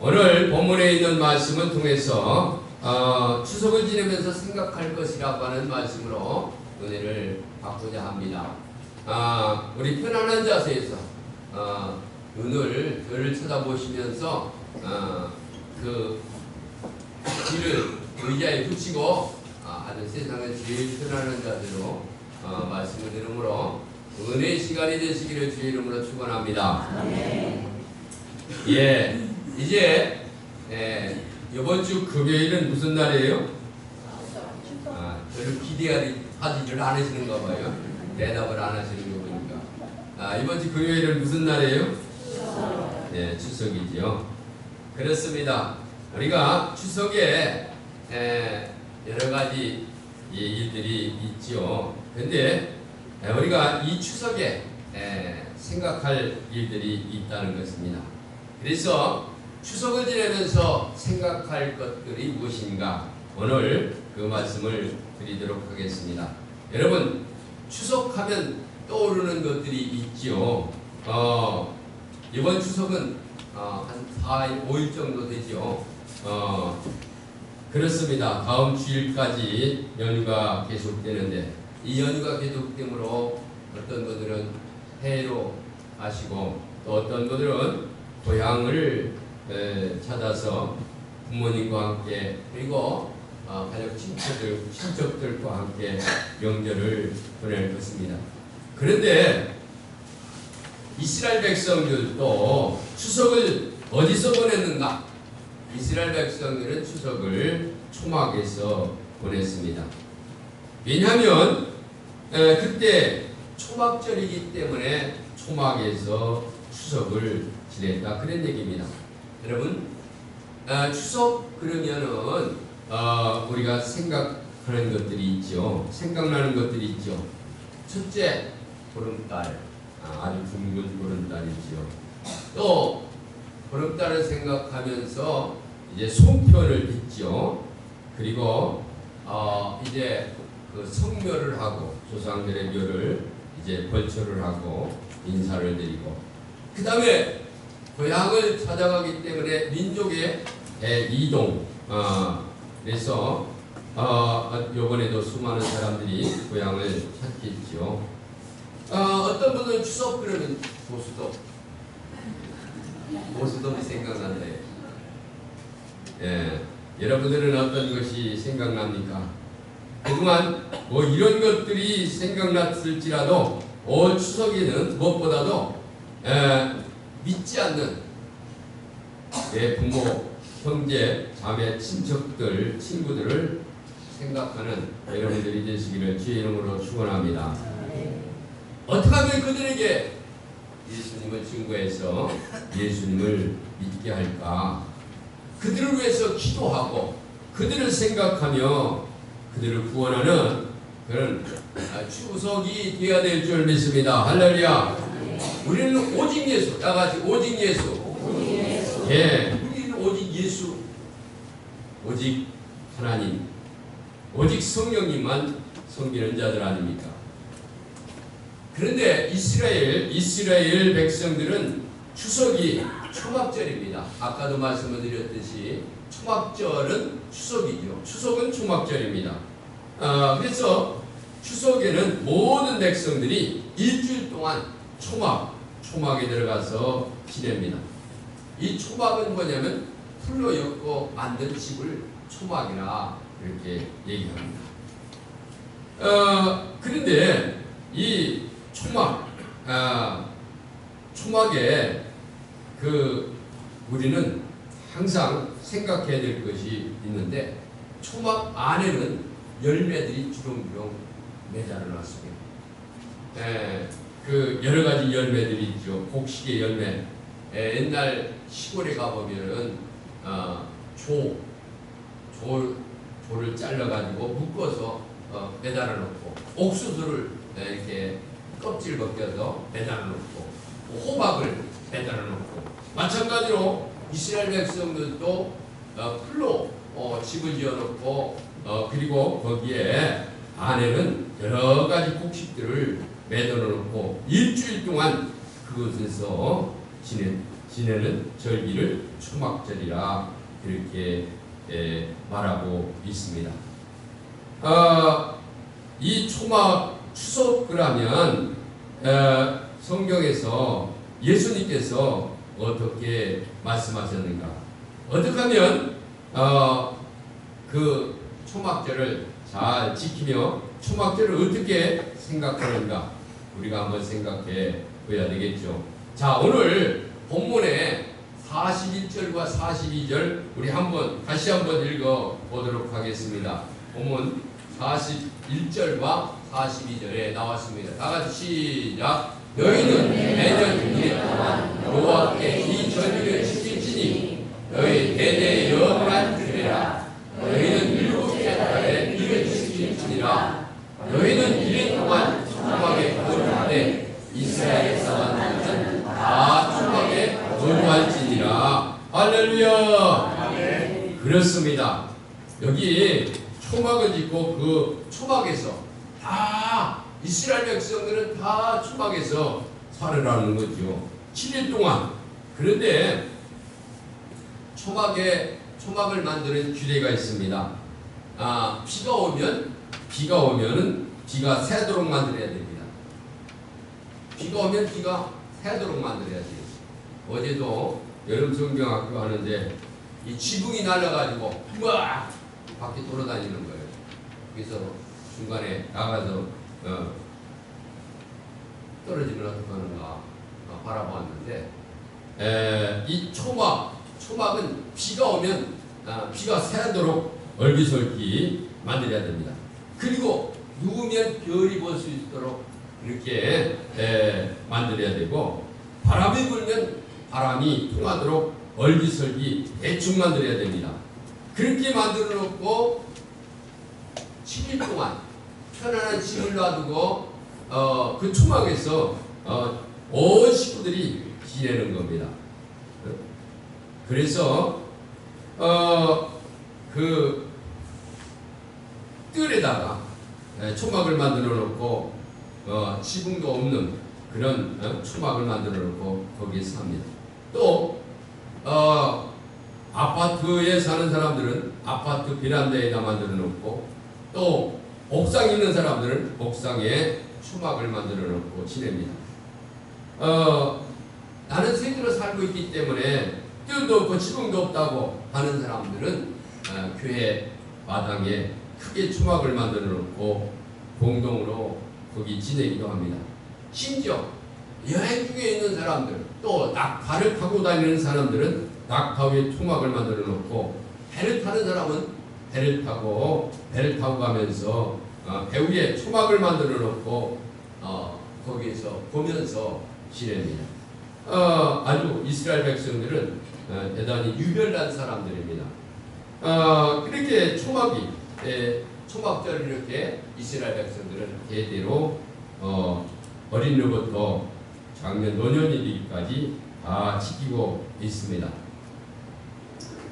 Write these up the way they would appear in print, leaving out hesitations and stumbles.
오늘 본문에 있는 말씀을 통해서 추석을 지내면서 생각할 것이라고 하는 말씀으로 은혜를 받고자 합니다. 우리 편안한 자세에서 눈을 쳐다보시면서 그 귀를 의자에 붙이고 아주 세상에 제일 편안한 자세로 말씀을 들으므로 은혜의 시간이 되시기를 주의 이름으로 축원합니다. 예, 이제 이번 주 금요일은 무슨 날이에요? 별로 기대하지를 않으시는가 봐요. 대답을 안 하시는 거 보니까. 이번 주 금요일은 무슨 날이에요? 네, 추석이지요. 그렇습니다. 우리가 추석에 여러 가지 일들이 있죠. 근데 우리가 이 추석에 생각할 일들이 있다는 것입니다. 그래서 추석을 지내면서 생각할 것들이 무엇인가 오늘 그 말씀을 드리도록 하겠습니다. 여러분, 추석하면 떠오르는 것들이 있지요. 이번 추석은 한 4일, 5일 정도 되죠. 그렇습니다. 다음 주일까지 연휴가 계속되는데 이 연휴가 계속되므로 어떤 분들은 해외로 가시고 또 어떤 분들은 고향을 찾아서 부모님과 함께 그리고 가족 친척들과 함께 명절을 보낼 것입니다. 그런데 이스라엘 백성들도 추석을 어디서 보냈는가? 이스라엘 백성들은 추석을 초막에서 보냈습니다. 왜냐하면 그때 초막절이기 때문에 초막에서 추석을 지냈다 그런 얘기입니다. 여러분, 추석 그러면은 우리가 생각하는 것들이 있죠. 생각나는 것들이 있죠. 첫째, 보름달, 아주 둥근 보름달이죠. 또 보름달을 생각하면서 이제 송편을 빚죠. 그리고 이제 그 성묘를 하고 조상들의 묘를 이제 벌초를 하고 인사를 드리고 그 다음에 고향을 찾아가기 때문에 민족의 이동. 그래서 이번에도 수많은 사람들이 고향을 찾겠죠. 어떤 분은 추석 그러면 보수dom이 생각난대. 여러분들은 어떤 것이 생각납니까? 그동안 뭐 이런 것들이 생각났을지라도 올 추석에는 무엇보다도 믿지 않는 내 부모, 형제, 자매, 친척들, 친구들을 생각하는 여러분들이 되시기를 주의 이름으로 축원합니다. 어떻게 하면 그들에게 예수님을 증거해서 예수님을 믿게 할까? 그들을 위해서 기도하고 그들을 생각하며 그들을 구원하는 그런 추석이 되어야 될 줄 믿습니다. 할렐루야. 우리는 오직 예수, 다 같이 오직 예수. 예, 우리는 오직 예수, 오직 하나님, 오직 성령님만 섬기는 자들 아닙니까? 그런데 이스라엘 백성들은 추석이 초막절입니다. 아까도 말씀을 드렸듯이 초막절은 추석이죠. 추석은 초막절입니다. 그래서 추석에는 모든 백성들이 일주일 동안 초막에 들어가서 지냅니다. 이 초막은 뭐냐면 풀로 엮고 만든 집을 초막이라 이렇게 얘기합니다. 그런데 이 초막에 우리는 항상 생각해야 될 것이 있는데 초막 안에는 열매들이 주렁주렁 매달아 놨습니다. 그 여러 가지 열매들이 있죠. 곡식의 열매. 옛날 시골에 가보면은 조를 잘라가지고 묶어서 매달아 놓고 옥수수를 이렇게 껍질 벗겨서 매달아 놓고 호박을 매달아 놓고 마찬가지로 이스라엘 백성들도 풀로 집을 지어놓고 그리고 거기에 안에는 여러 가지 곡식들을 매달아 놓고 일주일 동안 그곳에서 지내는 절기를 초막절이라 이렇게 말하고 있습니다. 이 초막 추석 그러면 성경에서 예수님께서 어떻게 말씀하셨는가? 어떻게 하면 그 초막절을 잘 지키며 초막절을 어떻게 생각하는가? 우리가 한번 생각해 봐야 되겠죠. 자, 오늘 본문에 41절과 42절 우리 다시 한번 읽어 보도록 하겠습니다. 본문 41절과 42절에 나왔습니다. 다 같이 시작. 너희는 매년 1년 동안 여호와께 이 절기를 지킬지니 너희 대대 영원한 규례라. 너희는 7째 달에 이를 지킬지니라. 너희는 1년 동안 초막에 거주하되 이스라엘 사람들은 다 초막에 거주할지니라. 할렐루야. 그렇습니다. 여기 초막을 짓고 그 초막에서 다 이스라엘 백성들은 다 초막에서 살으라는 거죠. 7일 동안. 그런데 초막을 만드는 규례가 있습니다. 비가 오면은 비가 새도록 만들어야 됩니다. 비가 오면 비가 새도록 만들어야 돼요. 어제도 여름 성경학교 하는데 이 지붕이 날아가지고 우와 밖에 돌아다니는 거예요. 그래서 중간에 나가서 떨어지면 어떡하는가 바라보았는데 이 초막은 비가 오면 비가 새도록 얼기설기 만들어야 됩니다. 그리고 누우면 별이 볼 수 있도록 이렇게 만들어야 되고 바람이 불면 바람이 통하도록 얼기설기 대충 만들어야 됩니다. 그렇게 만들어 놓고 7일 동안 편안한 짐을 놔두고 그 초막에서 온 식구들이 지내는 겁니다. 그래서 그 뜰에다가 초막을 만들어 놓고 지붕도 없는 그런 초막을 만들어 놓고 거기에 삽니다. 또 아파트에 사는 사람들은 아파트 베란다에다 만들어 놓고 또 옥상에 있는 사람들은 옥상에 초막을 만들어 놓고 지냅니다. 나는 세대로 살고 있기 때문에 뜰도 없고 지붕도 없다고 하는 사람들은 교회 마당에 크게 초막을 만들어 놓고 공동으로 거기 지내기도 합니다. 심지어 여행 중에 있는 사람들 또 낙타를 타고 다니는 사람들은 낙타 위에 초막을 만들어 놓고 배를 타는 사람은 배를 타고 가면서 배 위에 초막을 만들어 놓고 거기에서 보면서 지냅니다. 아주 이스라엘 백성들은 대단히 유별난 사람들입니다. 그렇게 초막절을 이렇게 이스라엘 백성들은 대대로 어린이부터 장년 노년이기까지 다 지키고 있습니다.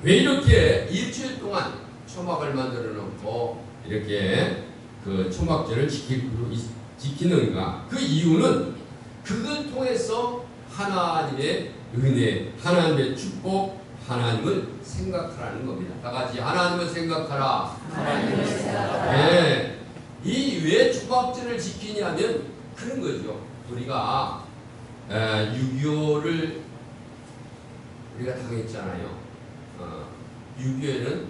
왜 이렇게 일주일 동안 초막을 만들어 놓고 이렇게 그 초막절을 지키는가? 그 이유는 그걸 통해서 하나님의 은혜, 하나님의 축복, 하나님을 생각하라는 겁니다. 다 같이 하나님을 생각하라. 하나님을 생각하라. 네. 이 왜 초막절을 지키냐면 그런 거죠. 우리가 6.25를 우리가 당했잖아요. 6.25에는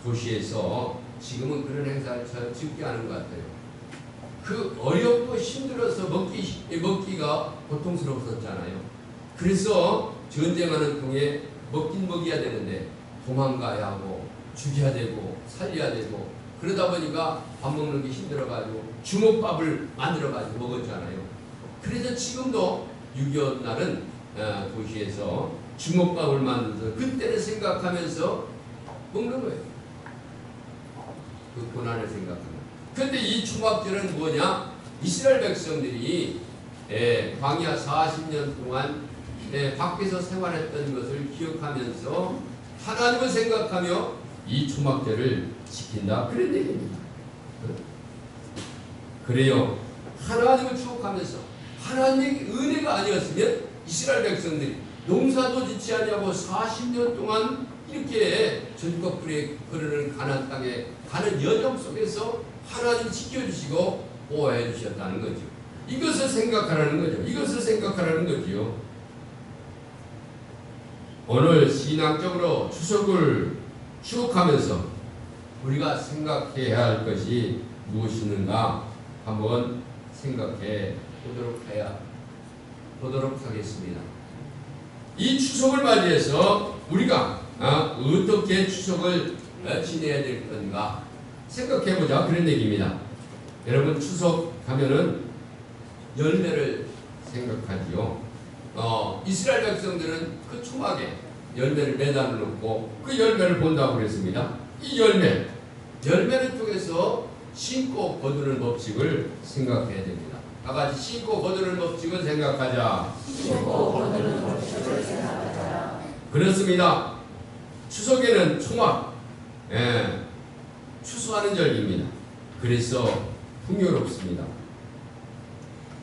도시에서 지금은 그런 행사를 잘 적게 하는 것 같아요. 그 어렵고 힘들어서 먹기가 고통스러웠었잖아요. 그래서 전쟁하는 통에 먹긴 먹여야 되는데 도망가야 하고 죽여야 되고 살려야 되고 그러다 보니까 밥 먹는 게 힘들어가지고 주먹밥을 만들어가지고 먹었잖아요. 그래서 지금도 6.25 날은 도시에서 주먹밥을 만들어서 그때를 생각하면서 먹는 거예요. 그 고난을 생각하면. 그런데 이 초막절은 뭐냐? 이스라엘 백성들이 광야 40년 동안 밖에서 생활했던 것을 기억하면서 하나님을 생각하며 이 초막절을 지킨다. 그런 얘기입니다. 그래요. 하나님을 추억하면서 하나님의 은혜가 아니었으면 이스라엘 백성들이 농사도 짓지 아니하고 40년 동안 이렇게 전국 불에 흐르는 가나안 땅에 가는 여정 속에서 하나님 지켜주시고 보호해 주셨다는 거죠. 이것을 생각하라는 거죠. 이것을 생각하라는 거지요. 오늘 신앙적으로 추석을 추억하면서 우리가 생각해야 할 것이 무엇이는가 한번 생각해 보도록 하겠습니다. 이 추석을 맞이해서 우리가 어떻게 추석을 지내야 될 건가 생각해보자, 그런 얘기입니다. 여러분, 추석 하면은 열매를 생각하지요. 이스라엘 백성들은 그 초막에 열매를 매달아 놓고 그 열매를 본다고 그랬습니다. 이 열매를 통해서 심고 거두는 법칙을 생각해야 됩니다. 다 같이 심고 거두는 법칙을 생각하자. 심고 거두는 법칙을 생각하자. 그렇습니다. 추석에는 초막, 추수하는 절기입니다. 그래서 풍요롭습니다.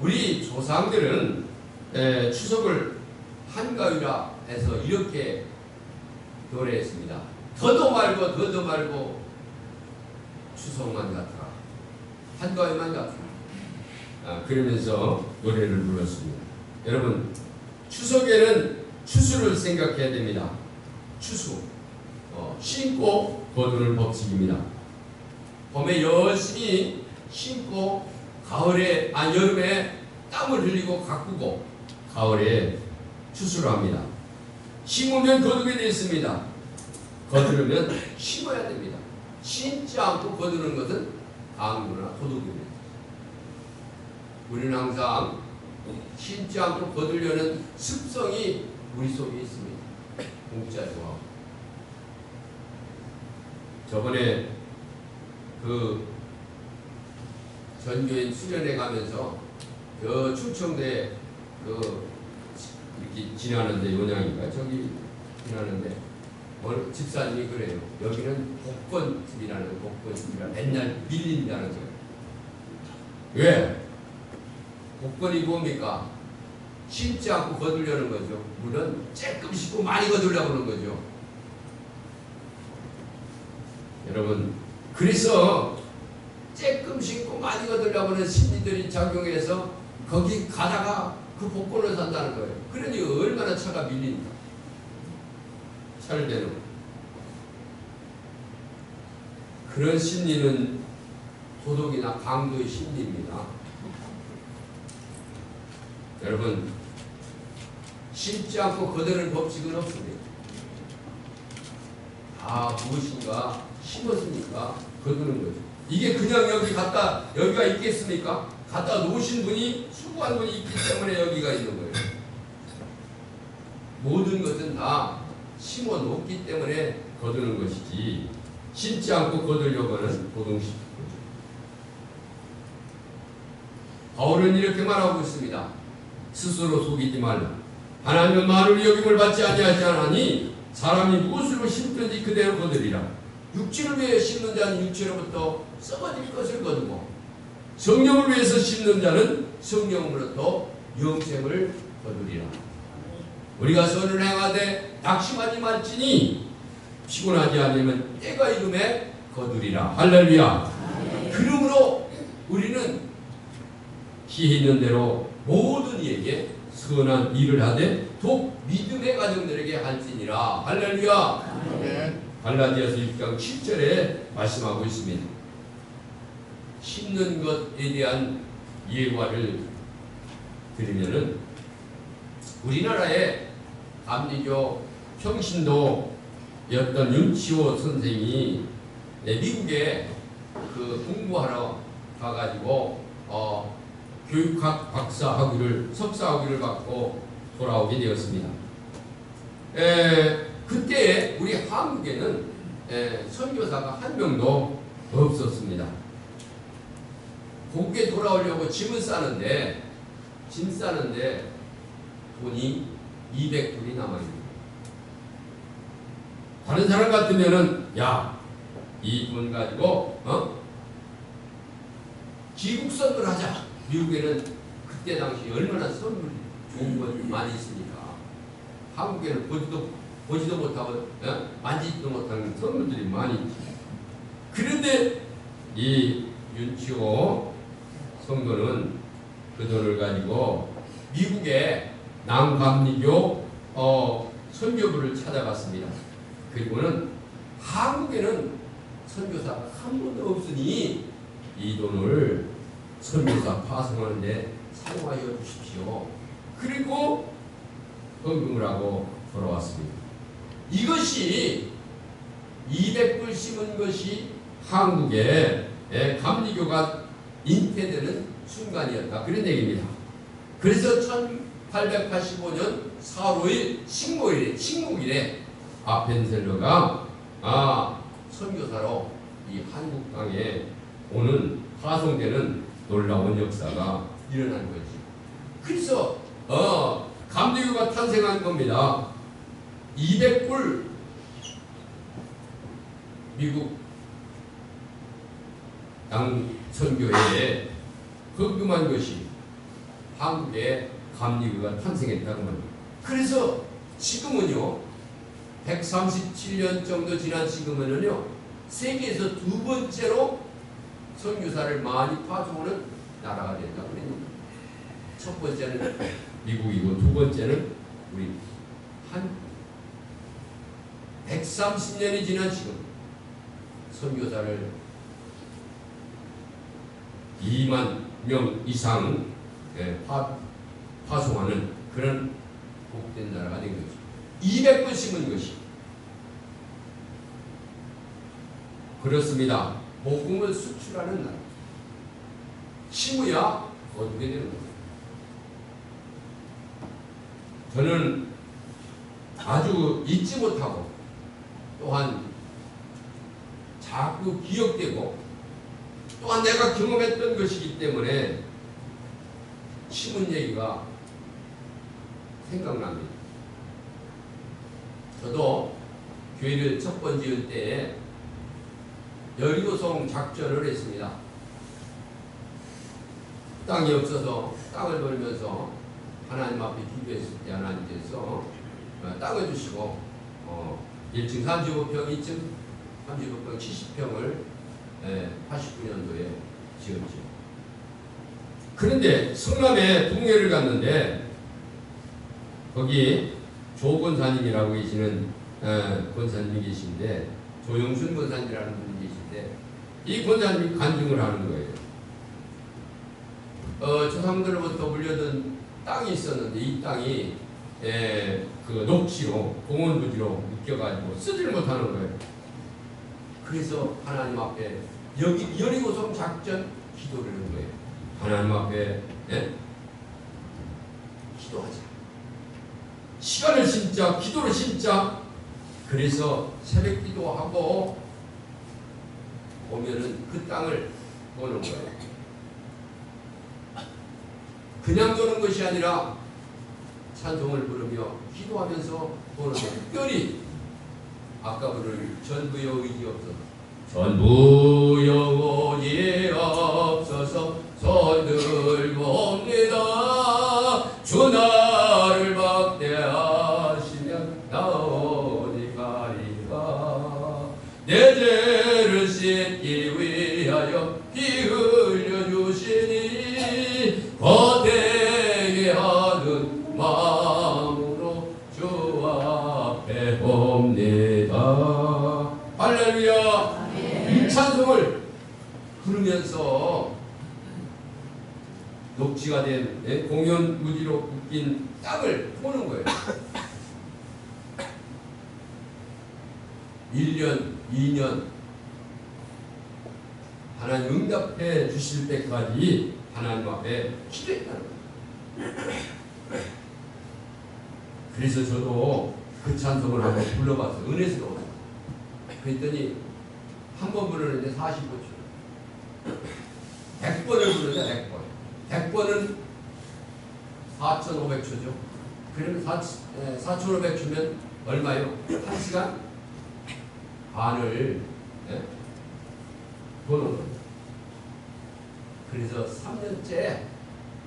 우리 조상들은 추석을 한가위라 해서 이렇게 노래했습니다. 더도 말고 추석만 같아, 한가위만 같아. 그러면서 노래를 불렀습니다. 여러분, 추석에는 추수를 생각해야 됩니다. 추수, 심고 거두는 법칙입니다. 봄에 열심히 심고 여름에 땀을 흘리고 가꾸고 가을에 추수를 합니다. 심으면 거두게 되어 있습니다. 거두려면 심어야 됩니다. 심지 않고 거두는 것은 강도나 도둑입니다. 우리는 항상 심지 않고 거두려는 습성이 우리 속에 있습니다. 공짜 좋아하고. 저번에 그 전교인 수련회 가면서 저 충청대 이렇게 지나는데, 요양인가 저기 지나는데 집사님이 그래요. 여기는 복권집이라 맨날 밀린다는 거예요. 왜? 복권이 뭡니까? 심지 않고 거두려는 거죠. 물론 조금 심고 많이 거두려고 하는 거죠. 여러분, 그래서 조금 심고 많이 거두려고 하는 심리들이 작용해서 거기 가다가 그 복권을 산다는 거예요. 그러니 얼마나 차가 밀린다. 차를 대는 그런 심리는 도둑이나 강도의 심리입니다. 여러분, 심지 않고 거두는 법칙은 없습니다. 다 무엇인가 심었으니까 거두는 거죠. 이게 그냥 여기가 있겠습니까? 갖다 놓으신 분이, 수고한 분이 있기 때문에 여기가 있는 거예요. 모든 것은 다 심어 놓기 때문에 거두는 것이지, 심지 않고 거두려고 하는 도둑식 거죠. 바울은 이렇게 말하고 있습니다. 스스로 속이지 말라. 하나님은 만물이 여김을 받지 아니하지 않으니 사람이 무엇으로 심든지 그대로 거두리라. 육체를 위해 심는 자는 육체로부터 썩어질 것을 거두고, 성령을 위해서 심는 자는 성령으로부터 영생을 거두리라. 우리가 선을 행하되 낙심하지 말지니 피곤하지 않으면 때가 이름에 거두리라. 할렐루야. 그러므로 우리는 기회 있는 대로 모든 이에게 선한 일을 하되 독 믿음의 가정들에게 할지니라. 할렐루야. 갈라디아서 6장 7절에 말씀하고 있습니다. 심는 것에 대한 예화를 드리면은, 우리나라의 감리교 평신도였던 윤치호 선생이 미국에 공부하러 가가지고 교육학 박사 학위를, 석사 학위를 받고 돌아오게 되었습니다. 그때 우리 한국에는 선교사가 한 명도 없었습니다. 고국에 돌아오려고 짐 싸는데 돈이 200불이 남아있습니다. 다른 사람 같으면은 이 돈 가지고 귀국 선물 하자. 미국에는 그때 당시 얼마나 선물 좋은 것 많이 있으니까 한국에는 보지도 못하고 만지지도 못하는 성도들이 많이 있지. 그런데 이 윤치호 성도는 그 돈을 가지고 미국의 남감리교 선교부를 찾아갔습니다. 그리고는 한국에는 선교사가 한 번도 없으니 이 돈을 선교사 파송하는 데 사용하여 주십시오. 그리고 헌금을 하고 돌아왔습니다. 이것이 200불 심은 것이 한국에 감리교가 잉태되는 순간이었다. 그런 얘기입니다. 그래서 1885년 4월 5일 식목일에 아펜셀러가 선교사로 이 한국 땅에 오는 파송되는 놀라운 역사가 일어난 거지. 그래서 감리교가 탄생한 겁니다. 200불 미국 당 선교회에 헌금한 것이 한국에 감리교가 탄생했다고 합니다. 그래서 지금은요 137년 정도 지난 지금은요 세계에서 두 번째로 선교사를 많이 파송하는 나라가 된다고 그랬습니다. 첫 번째는 미국이고 두 번째는 우리 한 130년이 지난 지금 선교사를 2만 명 이상 파송하는 그런 복된 나라가 된 거죠. 200번 심은 것이 그렇습니다. 복음을 수출하는 나라. 심어야 어떻게 되는 거예요? 저는 아주 잊지 못하고 또한 자꾸 기억되고 또한 내가 경험했던 것이기 때문에 심은 얘기가 생각납니다. 저도 교회를 첫 번 지을 때에 여리고성 작전을 했습니다. 땅이 없어서 땅을 벌면서 하나님 앞에 기도했을 때 하나님께서 땅을 주시고 1층 35평, 2층 35평, 70평을 89년도에 지었죠. 그런데 성남에 동해를 갔는데 거기 조 권사님이라고 계시는 권사님이 계신데 조영순 권사님이라는 분이 계신데 이 권사님이 간증을 하는 거예요. 조상들로부터 물려든 땅이 있었는데 이 땅이 그 녹지로 공원부지로 묶여가지고 쓰지를 못하는 거예요. 그래서 하나님 앞에 여기 여리고성 작전 기도를 하는 거예요. 하나님 앞에 기도하자. 시간을 심자, 기도를 심자. 그래서 새벽 기도하고 오면은 그 땅을 보는 거예요. 그냥 보는 것이 아니라 찬송을 부르며 기도하면서 보는 거예요. 특별히 아까 부를 전부여 의지 없어서 전부여 의지 없어서 손들고 옵니다. 주 나를 박대하시면 나 어디 가리까. 내 죄를 씻기 위하여 피 흘려주시니 거대게 하는 마음으로 주 앞에 옵니다. 할렐루야. 이 찬송을 부르면서 녹지가 된 공연 무지로 묶인 땅을 보는 거예요. 1년, 2년 하나님 응답해 주실 때까지 하나님 앞에 기도했다는 거예요. 그래서 저도 그 찬송을 한번 불러봤어요. 은혜스러워서. 그랬더니 한 번 부르는데 40번 쳐. 100번을 부르는데 100번. 100번은 4,500초죠. 그러면 4,500초면 얼마요? 1시간 반을 보는 거예요. 그래서 3년째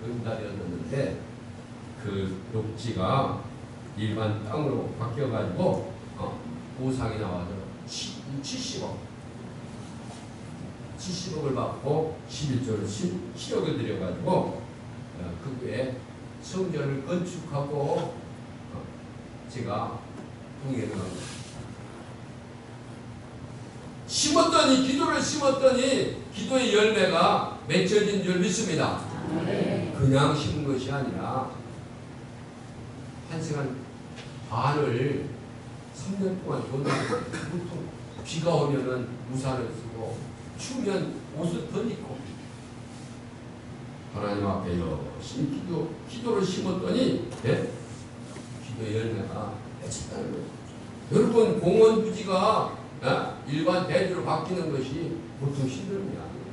응답이었는데 그 녹지가 일반 땅으로 바뀌어가지고 보상이 나와서 70억을 받고 11조를 7억을 들여가지고 그 후에 성전을 건축하고 제가 동해를 합니다. 심었더니 기도를 심었더니 기도의 열매가 맺혀진 줄 믿습니다. 그냥 심은 것이 아니라 1시간 반을 3년 동안 보통 비가 오면은 우산을 쓰고 추우면 옷을 덧입고 하나님 앞에 열심히 기도를 심었더니 기도의 열매가 맺혔다는 거예요. 여러분 공원 부지가 일반 대지로 바뀌는 것이 보통 힘든 게 아니에요.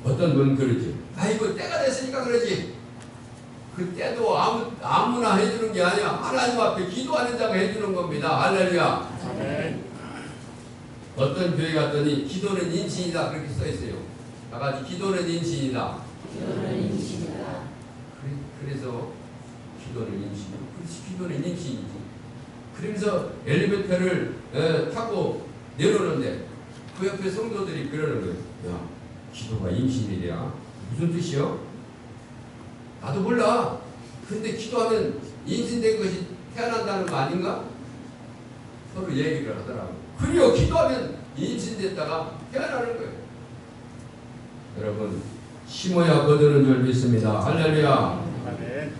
어떤 분 그러지. 아이고 때가 됐으니까 그러지. 그 때도 아무나 해주는 게 아니야. 하나님 앞에 기도하는 자가 해주는 겁니다. 할렐루야. 네. 어떤 교회 갔더니 기도는 인신이다 그렇게 써 있어요. 다 같이 기도는 인신이다. 기도는 인신이다. 그래서 기도는 인신이다. 그렇지, 기도는 인신이지. 그러면서 엘리베이터를 타고 내려오는데 그 옆에 성도들이 그러는 거예요. 야, 기도가 인신이래야. 무슨 뜻이요? 나도 몰라. 근데 기도하면 인신된 것이 태어난다는 거 아닌가? 서로 얘기를 하더라고요. 그래요. 기도하면 인신됐다가 태어나는 거예요. 여러분 심어야 거두는 줄 믿습니다. 할렐루야. 아멘.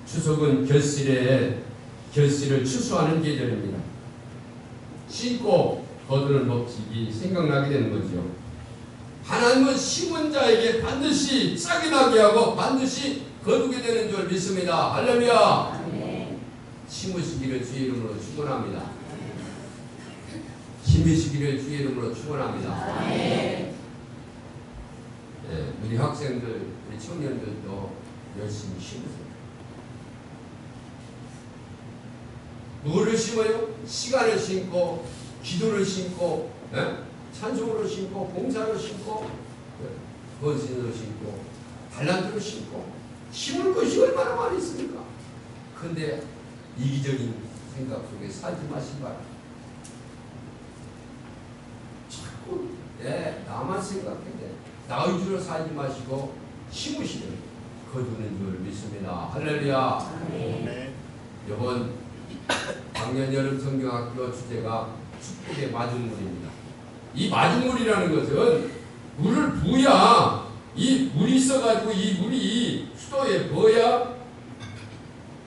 추석은 결실을 추수하는 계절입니다. 심고 거두는 법칙이 생각나게 되는 거죠. 하나님은 심은 자에게 반드시 싹이 나게 하고 반드시 거두게 되는 줄 믿습니다. 할렐루야. 아멘. 심으시기를 주의 이름으로 축원합니다. 심으시기를 주의 이름으로 축원합니다. 아멘. 우리 학생들, 우리 청년들도 열심히 심으세요. 뭐를 심어요? 시간을 심고, 기도를 심고, 찬송으로 심고, 봉사로 심고, 헌신으로 심고, 달란트로 심고, 심을 것이 얼마나 많이 있습니까? 근데 이기적인 생각 속에 살지 마시기 바랍니다. 자꾸 나만 생각해. 나 위주로 살지 마시고 심으시는 거두는 줄 믿습니다. 할렐루야. 네. 이번 작년 여름 성경학교 주제가 축복의 마중물입니다. 이 마중물이라는 것은 물을 부어야 이 물이 있어가지고 이 물이 수도에 부어야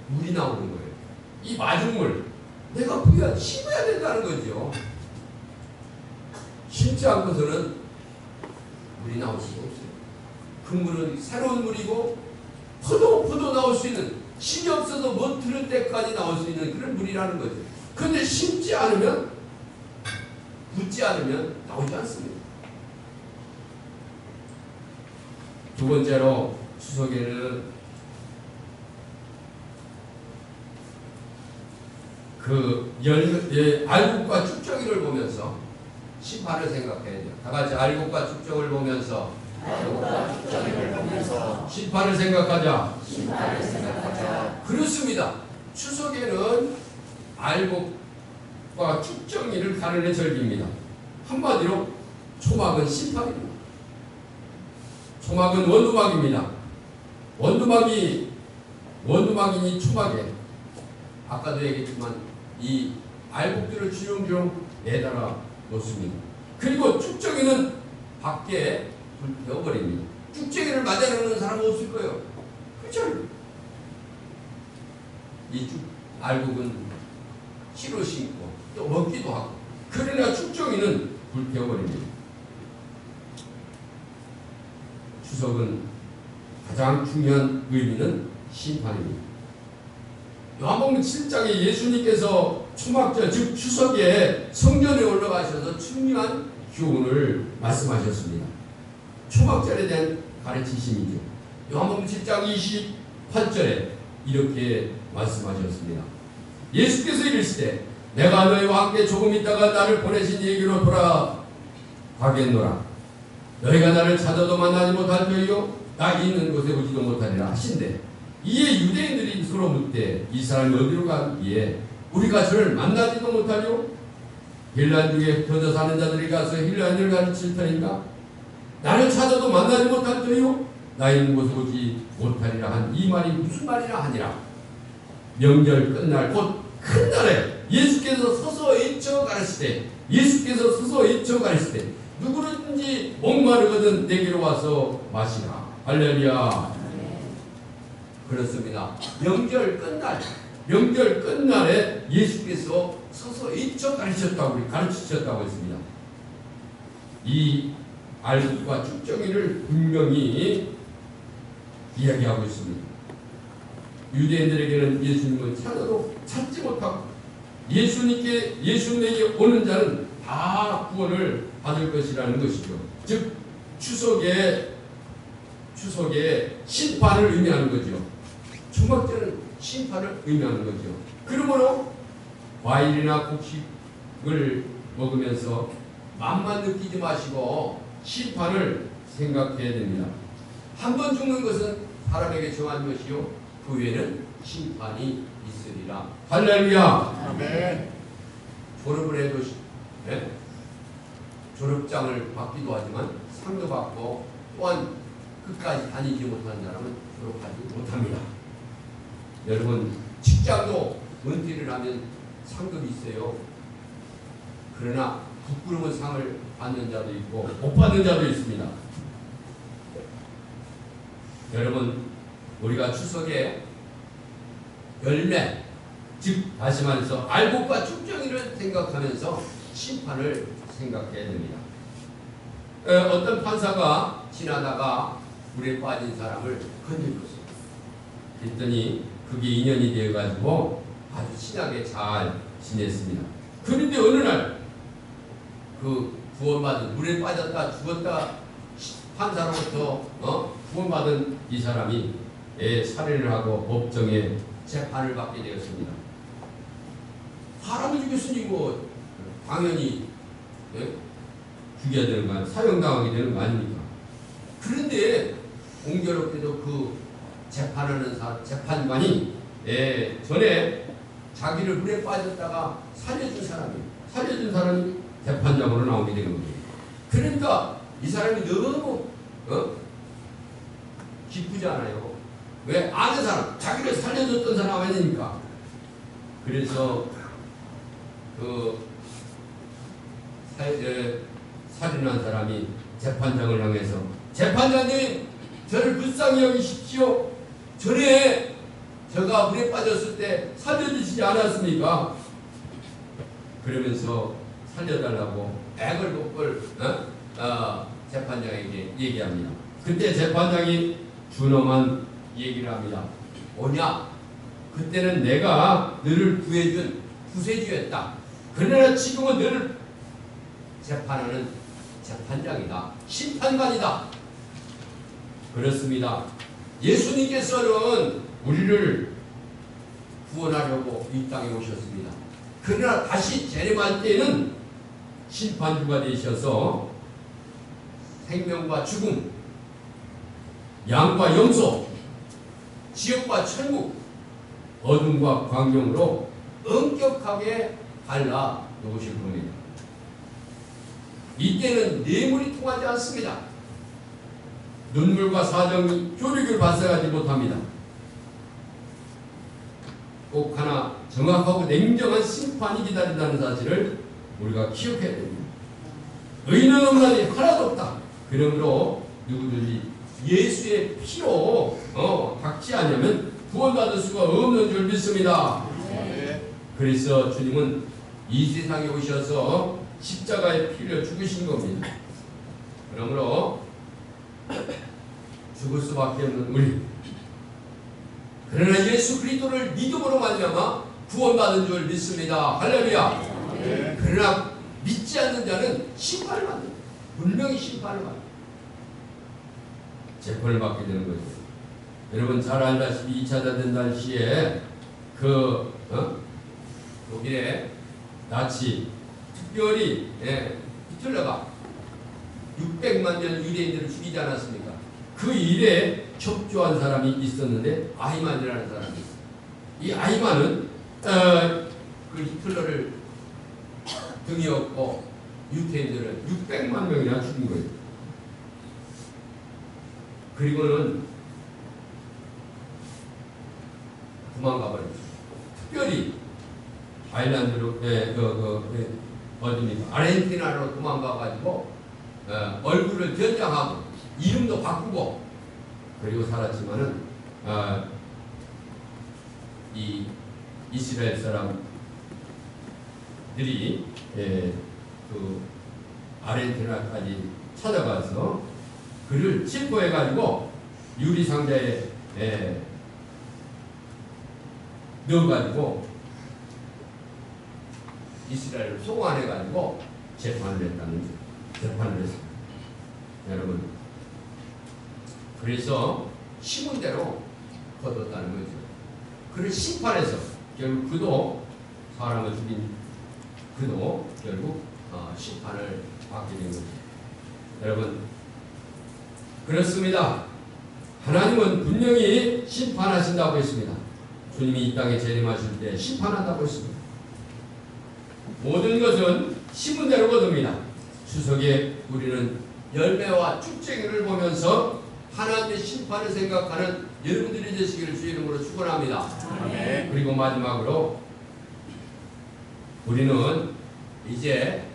물이 나오는 거예요. 이 마중물 내가 부어야 심어야 된다는 거죠. 심지 않고서는 물이 나올 수가 없어요. 그 물은 새로운 물이고 포도 나올 수 있는 힘이 없어서 못 들을 때까지 나올 수 있는 그런 물이라는 거죠. 그런데 심지 않으면 붓지 않으면 나오지 않습니다. 두 번째로 추석에는 알곡과 쭉정이를 보면서 심판을 생각해야 돼요. 다 같이 알곡과 쭉정을 보면서 심판을 생각하자. 그렇습니다. 추석에는 알곡과 쭉정이를 가르는 절기입니다. 한마디로 초막은 심판입니다. 초막은 원두막입니다. 원두막이니 초막에 아까도 얘기했지만 이 알곡들을 주렁주렁 매달아 놓습니다. 그리고 쭉정이는 밖에 불태워버립니다. 쭉정이를 맞아놓는 사람은 없을 거예요. 그렇죠? 이 알곡은 씨로 심고 또 먹기도 하고, 그러나 쭉정이는 불태워버립니다. 추석은 가장 중요한 의미는 심판입니다. 요한복음 7장에 예수님께서 초막절 즉 추석에 성전에 올라가셔서 중요한 교훈을 말씀하셨습니다. 초막절에 대한 가르치심이죠. 요한복음 7장 28절에 이렇게 말씀하셨습니다. 예수께서 이르시되 내가 너희와 함께 조금 있다가 나를 보내신 얘기로 돌아가겠노라. 너희가 나를 찾아도 만나지 못할 터이요 낙이 있는 곳에 오지도 못하리라 하신대. 이에 유대인들이 서로 묻되 이 사람이 어디로 가기에 우리가 저를 만나지도 못하리요? 힐란중에 흩어져 사는 자들이 가서 힐란을 가르칠 터인가? 나를 찾아도 만나지 못할 터이요? 나 있는 곳에 오지 못하리라 한 이 말이 무슨 말이라 하니라. 명절 끝날 곧 큰 날에 예수께서 서서 외쳐 가르치되 누구든지 목마르거든 내게로 와서 마시라. 할렐루야. 그렇습니다. 명절 끝날에 예수께서 서서 외쳐 가르치셨다고 했습니다. 이 알곡과 쭉정이를 분명히 이야기하고 있습니다. 유대인들에게는 예수님을 찾아도 찾지 못하고 예수님에게 오는 자는 다 구원을 받을 것이라는 것이죠. 즉 추석의 심판을 의미하는 거죠. 초막절은 심판을 의미하는 거죠. 그러므로 과일이나 곡식을 먹으면서 맛만 느끼지 마시고 심판을 생각해야 됩니다. 한 번 죽는 것은 사람에게 정한 것이요 그 후에는 심판이 있으리라. 할렐루야. 아멘. 졸업을 해도 졸업장을 받기도 하지만 상도 받고 또한 끝까지 다니지 못한 사람은 졸업하지 못합니다. 여러분 직장도 은퇴를 하면 상급이 있어요. 그러나 부끄러운 상을 받는 자도 있고 못 받는 자도 있습니다. 여러분 우리가 추석에 열매, 즉 다시 말해서 알곡과 쭉정이를 생각하면서 심판을 생각해야 됩니다. 어떤 판사가 지나다가 물에 빠진 사람을 건드렸습니다. 그랬더니 그게 인연이 되어가지고 아주 친하게 잘 지냈습니다. 그런데 어느 날 그 구원받은 물에 빠졌다 죽었다 판사로부터 구원받은 이 사람이 살인을 하고 법정에 재판을 받게 되었습니다. 사람을 죽였으니 뭐 당연히 죽여야 되는 거 아니에요? 사형당하게 되는 거 아닙니까? 그런데 공교롭게도 그 재판하는 재판관이 전에 자기를 물에 빠졌다가 살려준 사람이 재판장으로 나오게 된 겁니다. 그러니까 이 사람이 너무 기쁘지 않아요. 왜? 아는 사람, 자기를 살려줬던 사람 아니니까. 그래서 살인한 사람이 재판장을 향해서 재판장님 저를 불쌍히 여기십시오. 전에 제가 물에 빠졌을 때 살려주시지 않았습니까? 그러면서 살려달라고 애걸복걸 재판장에게 얘기합니다. 그때 재판장이 준엄한 얘기를 합니다. 뭐냐? 그때는 내가 너를 구해준 구세주였다. 그러나 지금은 너를 재판하는 재판장이다. 심판관이다. 그렇습니다. 예수님께서는 우리를 구원하려고 이 땅에 오셨습니다. 그러나 다시 재림할 때는 심판주가 되셔서 생명과 죽음, 양과 염소, 지옥과 천국, 어둠과 광명으로 엄격하게 갈라 놓으실 겁니다. 이때는 뇌물이 통하지 않습니다. 눈물과 사정이 교육을 발생하지 못합니다. 꼭 하나 정확하고 냉정한 심판이 기다린다는 사실을 우리가 기억해야 됩니다. 의인은 없나니 하나도 없다. 그러므로 누구든지 예수의 피로 닦지 않으면 구원받을 수가 없는 줄 믿습니다. 그래서 주님은 이 세상에 오셔서 십자가의 피를 죽으신 겁니다. 그러므로 죽을 수밖에 없는 우리, 그러나 예수 그리스도를 믿음으로 말미암아 구원받은 줄 믿습니다. 할렐루야. 그러나 믿지 않는 자는 심판을 받는다. 분명히 심판을 받는다. 재판을 받게 되는 거죠. 여러분 잘 알다시피 2차 대전 시에 독일의 나치 특별히 히틀러가 600만 명 유대인들을 죽이지 않았습니까? 그 그 일에 협조한 사람이 있었는데 아히만이라는 사람이 있어요. 이 아히만은 그 히틀러를 등에 업고 유태인들은 600만 명이나 죽인 거예요. 그리고는 도망가버렸죠. 특별히 아일란드로 어디입니까? 아르헨티나로 도망가가지고 얼굴을 변장하고 이름도 바꾸고 그리고 살았지만은 이 이스라엘 사람들이 그 아르헨티나까지 찾아가서 그를 체포해가지고 유리상자에 넣어가지고 이스라엘을 송환해가지고 재판을 했습니다. 여러분, 그래서 신문대로 거뒀다는 거죠. 그를 심판해서 결국 그도 사람을 죽인 그도 결국 심판을 받게 된 거죠. 여러분, 그렇습니다. 하나님은 분명히 심판하신다고 했습니다. 주님이 이 땅에 재림하실 때 심판한다고 했습니다. 모든 것은 신문대로 거둡니다. 추석에 우리는 열매와 쭉쟁이를 보면서 하나님의 심판을 생각하는 여러분들이 되시기를 주의 이름으로 축원합니다. 네. 그리고 마지막으로 우리는 이제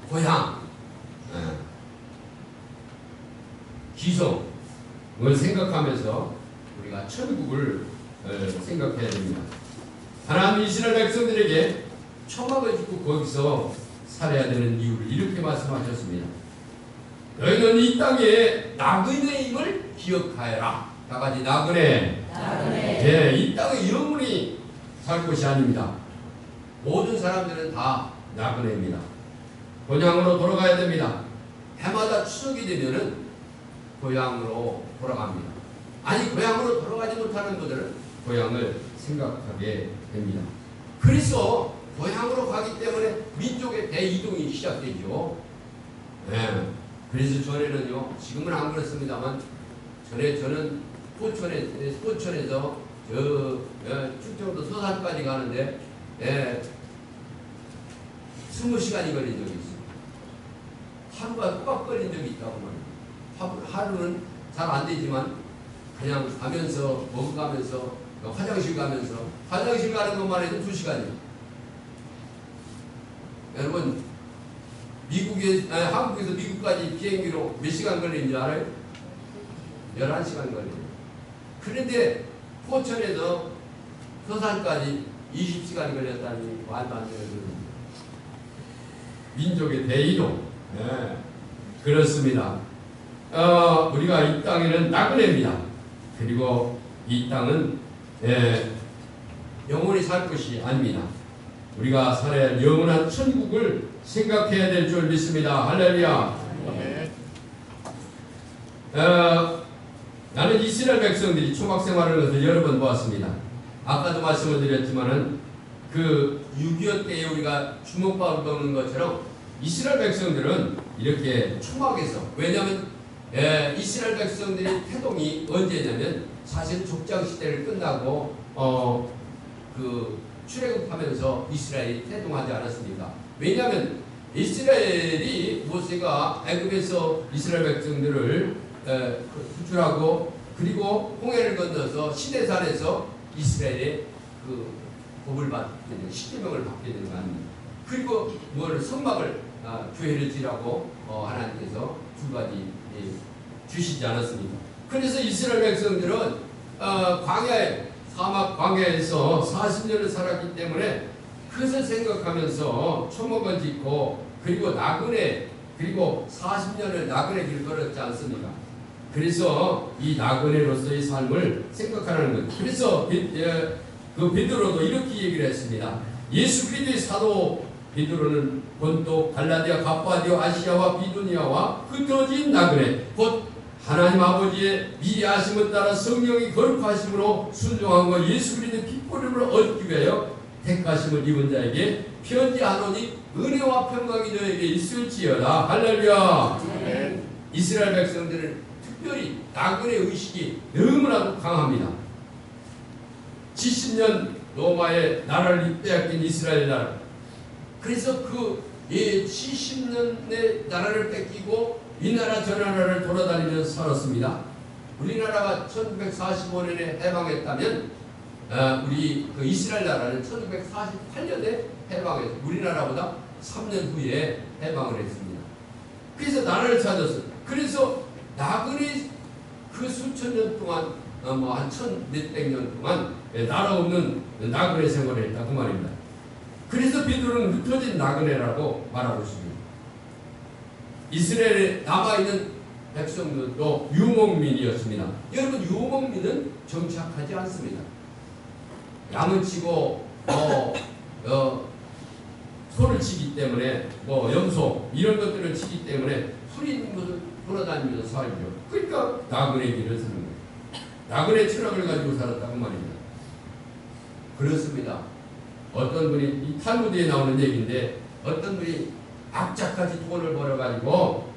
고향, 기성을 생각하면서 우리가 천국을 생각해야 됩니다. 하나님 이스라엘 백성들에게 초막을 짓고 거기서 살아야 되는 이유를 이렇게 말씀하셨습니다. 너희는 이 땅에 나그네임을 기억하여라. 다 같이 나그네. 예, 이 땅에 영원히 살 것이 아닙니다. 모든 사람들은 다 나그네입니다. 고향으로 돌아가야 됩니다. 해마다 추석이 되면은 고향으로 돌아갑니다. 아니 고향으로 돌아가지 못하는 분들은 고향을 생각하게 됩니다. 그래서 고향으로 가기 때문에 민족의 대이동이 시작되죠. 네. 그래서 전에는요, 지금은 안 그렇습니다만 전에 저는 포천에서 충청도 서산까지 가는데 20시간이 걸린 적이 있어요. 하루가 꽉 걸린 적이 있다고 말이에요. 하루는 잘 안 되지만 그냥 가면서 먹어가면서 화장실 가면서 화장실 가는 것만 해도 2시간이에요. 여러분 한국에서 미국까지 비행기로 몇 시간 걸리는지 알아요? 11시간 걸려요. 그런데 포천에서 서산까지 20시간이 걸렸다니 말도 안 되는 거예요. 민족의 대이동. 네. 그렇습니다. 우리가 이 땅에는 나그네입니다. 그리고 이 땅은 영원히 살 것이 아닙니다. 우리가 살아야 할 영원한 천국을 생각해야 될 줄 믿습니다. 할렐루야. 나는 이스라엘 백성들이 초막 생활을 해서 여러 번 보았습니다. 아까도 말씀을 드렸지만은 그 6.25 때에 우리가 주먹밥을 먹는 것처럼 이스라엘 백성들은 이렇게 초막에서, 왜냐하면 이스라엘 백성들의 태동이 언제냐면 사실 족장 시대를 끝나고 그 출애굽하면서 이스라엘이 태동하지 않았습니까? 왜냐하면 이스라엘이 모세가 애굽에서 이스라엘 백성들을 구출하고 그리고 홍해를 건너서 시내산에서 이스라엘의 그 법을 받게 되는 십계명을 받게 되는 거 아닙니까? 그리고 성막을 교회를 지라고 하나님께서 2가지 주시지 않았습니까? 그래서 이스라엘 백성들은 사막 광야에서 40년을 살았기 때문에 그것을 생각하면서 초목을 짓고 그리고 나그네, 그리고 40년을 나그네 길을 걸었지 않습니까? 그래서 이 나그네로서의 삶을 생각하는 것. 그래서 그 베드로도 이렇게 얘기를 했습니다. 예수 그리스도의 사도 베드로는 본토 갈라디아, 갑바디아, 아시아와 비두니아와 흩어진 나그네 곧 하나님 아버지의 미리 아심을 따라 성령이 거룩하심으로 순종한 것 예수 그리스도의 핏보림을 얻기 위하여 택하심을 입은 자에게 편지하노니 은혜와 평강이 너에게 있을지어다. 할렐루야. 네. 이스라엘 백성들은 특별히 나그네 의식이 너무나도 강합니다. 70년 로마의 나라를 빼앗긴 이스라엘 나라. 그래서 그 70년의 나라를 뺏기고 이 나라 저 나라를 돌아다니면서 살았습니다. 우리나라가 1945년에 해방했다면 우리 그 이스라엘 나라는 1948년에 해방했어요. 우리나라보다 3년 후에 해방을 했습니다. 그래서 나라를 찾았어요. 그래서 나그네 그 수천 년 동안 한 천 몇백 년 동안 나라 없는 나그네 생활을 했다 그 말입니다. 그래서 베드로는 흩어진 나그네라고 말하고 있습니다. 이스라엘에 남아있는 백성들도 유목민이었습니다. 여러분, 유목민은 정착하지 않습니다. 양을 치고 소를 치기 때문에 염소 이런 것들을 치기 때문에 풀이 있는 것을 돌아다니면서 살죠. 그러니까 나그네 길을 쓰는 거예요. 나그네 철학을 가지고 살았다고 말입니다. 그렇습니다. 어떤 분이 이 탈무드에 나오는 얘기인데 어떤 분이 악착같이 돈을 벌어가지고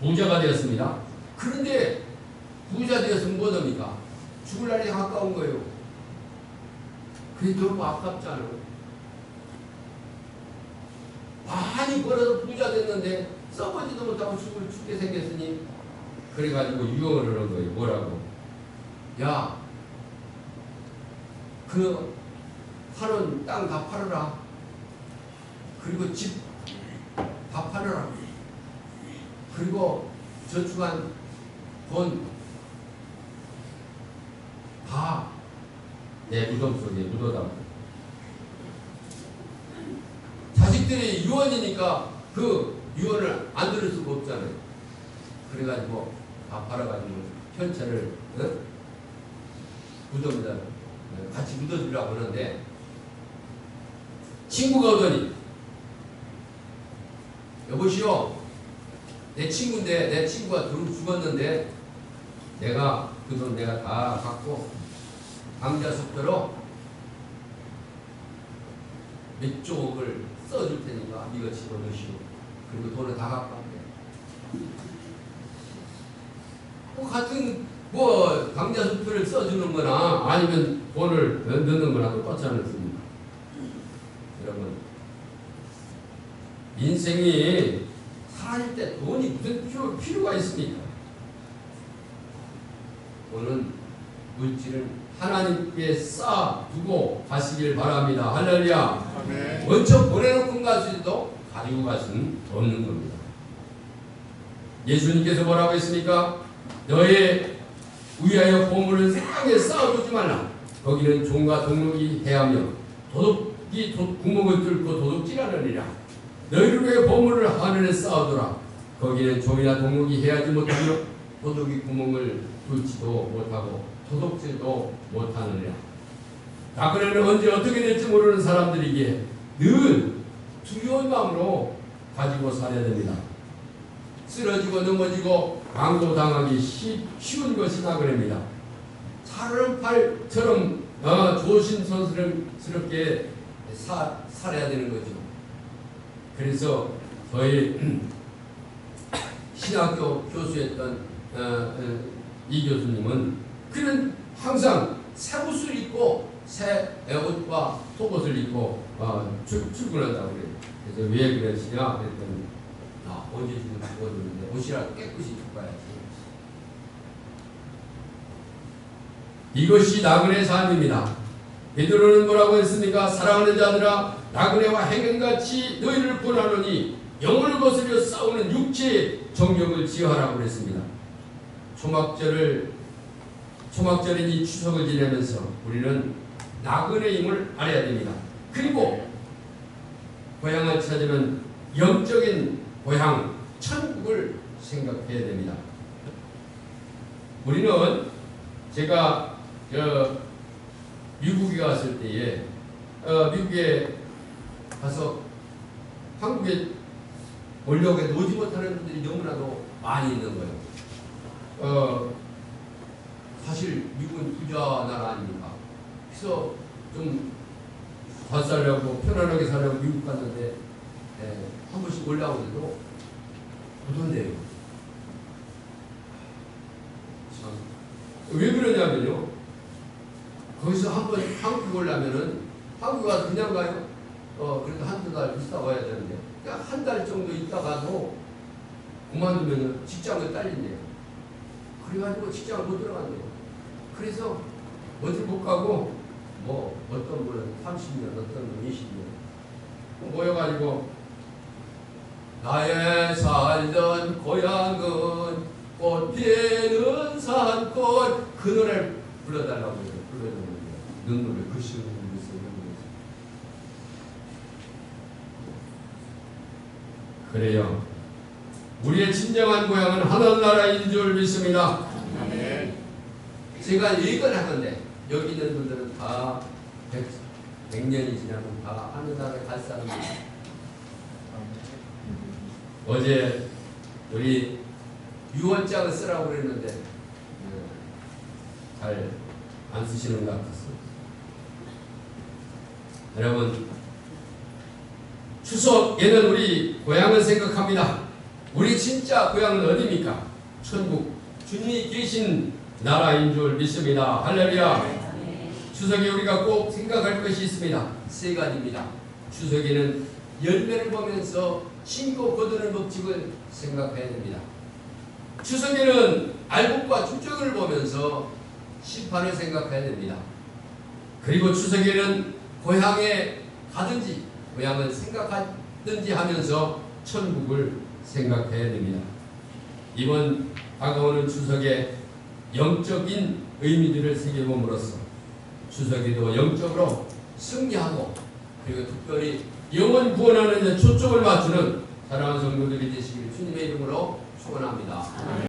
부자가 되었습니다. 그런데 부자 되었으면 뭐합니까? 죽을 날이 가까운 거예요. 그게 너무 아깝잖아요. 많이 벌어서 부자 됐는데 써보지도 못하고 죽게 생겼으니 그래가지고 유언을 하는 거예요. 뭐라고? 야, 그 파는 땅 다 팔아라. 그리고 집 다 팔아라. 그리고 저축한 돈 다 내 무덤 속에 묻어다. 자식들이 유언이니까 그 유언을 안 들을 수가 없잖아요. 그래가지고 다 팔아가지고 현찰을 무덤에다 같이 묻어주려고 하는데 친구가 오더니 여보시오, 내 친구인데 내 친구가 죽었는데 내가 그 돈 내가 다 갖고 강자 속도로 몇 조억을 써줄 테니까 네가 집어넣으시오. 그리고 돈을 다 갖고 왔대. 같은 강자 속도를 써주는 거나 아니면 돈을 넣는 거나 똑같지 않습니까? 여러분, 인생이 살 때 돈이 무슨 필요가 있습니까? 돈은 물질을 하나님께 쌓아두고 가시길 바랍니다. 할렐루야. 아멘. 먼저 보내놓고 가시도 가지고 갈 수는 없는 겁니다. 예수님께서 뭐라고 했습니까? 너의 위하여 보물을 세상에 쌓아두지 말라. 거기는 종과 동록이 해하며 도둑이 구멍을 뚫고 도둑질하느니라. 너희를 위해 보물을 하늘에 쌓아두라. 거기는 종이나 동록이 해하지 못하며 도둑이 구멍을 뚫지도 못하고 도둑질도 못하느니라. 나그네는 언제 어떻게 될지 모르는 사람들에게 늘 두려운 마음으로 가지고 살아야 됩니다. 쓰러지고 넘어지고 강도당하기 쉬운 것이 나그네입니다. 사르팔처럼 조심스럽게 살아야 되는 거죠. 그래서 저희 신학교 교수였던 이 교수님은 그는 항상 새 옷을 입고 새 옷과 속옷을 입고 출근한다고 그래요. 그래서 왜 그러시냐 그랬더니 언제 지금 죽어줬는데 옷이라도 깨끗이 입고 가야지. 이것이 나그네 삶입니다. 베드로는 뭐라고 했습니까? 사랑하는 자들아, 나그네와 행행같이 너희를 권하노니 영혼을 거스려 싸우는 육체의 정욕을 지어하라고 그랬습니다. 초막절인 이 추석을 지내면서 우리는 나그네임을 알아야 됩니다. 그리고 고향을 찾으면 영적인 고향, 천국을 생각해야 됩니다. 우리는 제가 미국에 갔을 때에 미국에 가서 한국에 오려고 해도 오지 못하는 분들이 너무나도 많이 있는 거예요. 사실 미국은 부자 나라 아닙니까? 그래서 좀 잘 살려고 편안하게 살려고 미국 갔는데 한 번씩 올라오는데도 못 온대요. 왜 그러냐면요. 거기서 한번 한국 오려면은 한국 가서 그냥 가요. 그래도 한두 달 있다 와야 되는데, 그냥 한 달 정도 있다가도 그만두면 직장을 딸린대요. 그래가지고 직장을 못 들어간대요. 그래서 어딜 못 가고, 뭐 어떤 분은 30년, 어떤 분은 20년 모여가지고 나의 살던 고향은 꽃 피는 산꽃, 그 노래를 불러달라고 해요. 불러주는 거예요. 눈물을 글씨로 흘리면서. 그래요. 우리의 진정한 고향은 하늘나라인 줄 믿습니다. 아멘. 제가 얘기를 하는데 여기 있는 분들은 다 100년이 지나면 다 하늘나라에 갈 사람입니다. 어제 우리 유언장을 쓰라고 그랬는데 잘 안 쓰시는 것 같았어요. 여러분, 추석에는 우리 고향을 생각합니다. 우리 진짜 고향은 어디입니까? 천국, 주님이 계신 나라인 줄 믿습니다. 할렐루야. 추석에 우리가 꼭 생각할 것이 있습니다. 세 가지입니다. 추석에는 열매를 보면서 심고 거두는 법칙을 생각해야 됩니다. 추석에는 알곡과 추적을 보면서 심판을 생각해야 됩니다. 그리고 추석에는 고향에 가든지 고향을 생각하든지 하면서 천국을 생각해야 됩니다. 이번 다가오는 추석에 영적인 의미들을 새겨봄으로써 추석에도 영적으로 승리하고, 그리고 특별히 영혼 구원하는 데 초점을 맞추는 사랑하는 성도들이 되시기를 주님의 이름으로 축원합니다.